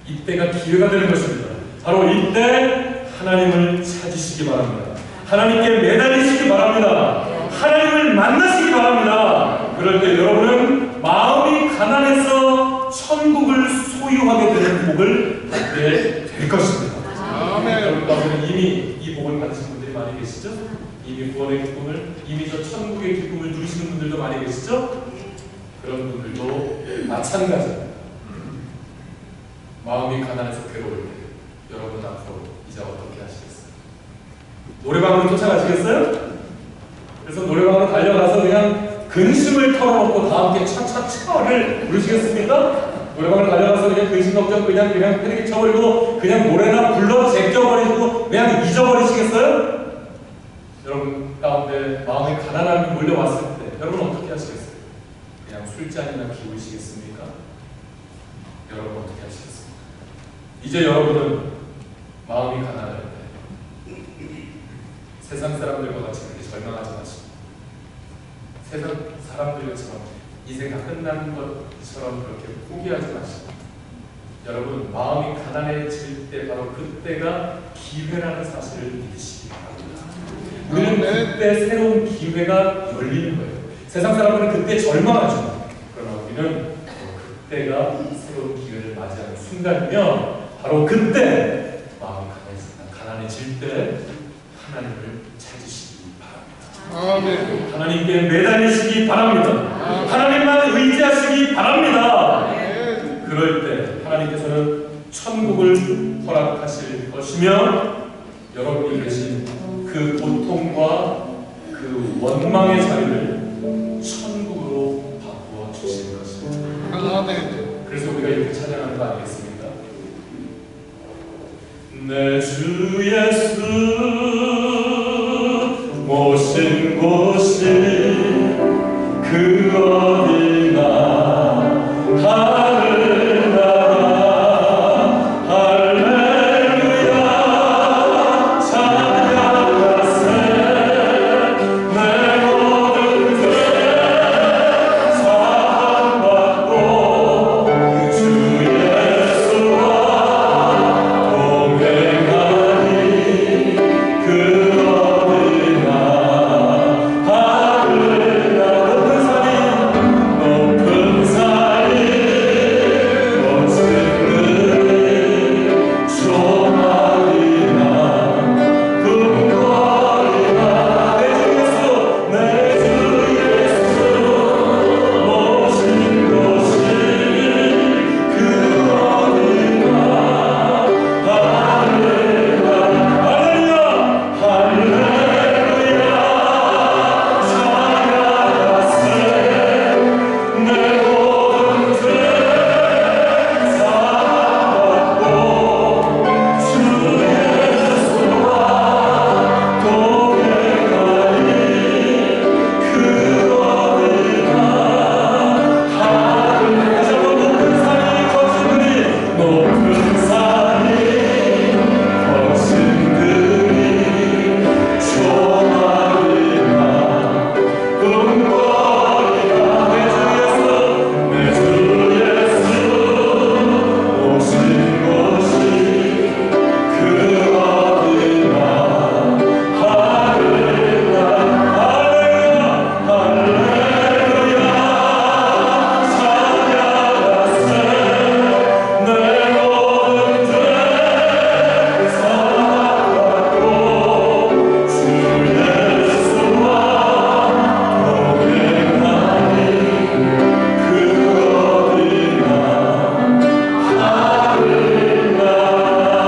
이때가 기회가 되는 것입니다. 바로 이때 하나님을 찾으시기 바랍니다. 하나님께 매달리시기 바랍니다. 하나님을 만나시기 바랍니다. 그럴 때 여러분은 마음이 가난해서 천국을 소유하게 되는 복을 받게 될 것입니다. 아멘. 여러분 가운데 이미 이 복을 받으신 분들이 많이 계시죠? 이미 구원의 기쁨을, 이미 저 천국의 기쁨을 누리시는 분들도 많이 계시죠? 그런 분들도 마찬가지입니다. 마음이 가난해서 괴로울 때 여러분 앞으로 이제 어떻게 하시겠어요? 노래방으로 쫓아가시겠어요? 그래서 노래방으로 달려가서 그냥 근심을 털어놓고 다 함께 차차차를 부르시겠습니까? 노래방을 달려가서 그냥 근심 걱정 그냥 패대기 쳐버리고 그냥 노래나 불러 제껴버리고 그냥 잊어버리시겠어요? 여러분 가운데 마음이 가난함이 몰려왔을 때 여러분 어떻게 하시겠어요? 그냥 술잔이나 비우시겠습니까? 여러분 어떻게 하시겠습니까? 이제 여러분은 마음이 가난할 때 세상 사람들과 같이 그렇게 절망하지 마시고 세상 사람들처럼 이제가 끝난 것처럼 그렇게 포기하지 마시고 여러분 마음이 가난해질 때 바로 그때가 기회라는 사실을 믿으시기 바랍니다. 우리는 그때 새로운 기회가 열리는 거예요. 세상 사람들은 그때 절망하죠. 그러나 우리는 그때가 새로운 기회를 맞이하는 순간이며 바로 그때 마음이 가난해질 때 하나님을 찾으시기 바랍니다. 아멘. 하나님께 매달리시기 바랍니다. 하나님만 의지하시기 바랍니다. 그럴 때 하나님께서는 천국을 허락하실 것이며 여러분이 계신 그 고통과 그 원망의 자리를 천국으로 바꾸어 주실 것입니다. 아멘. 그래서 우리가 이렇게 찬양하는 거 아니겠습니까? 내 주 예수 모신 곳이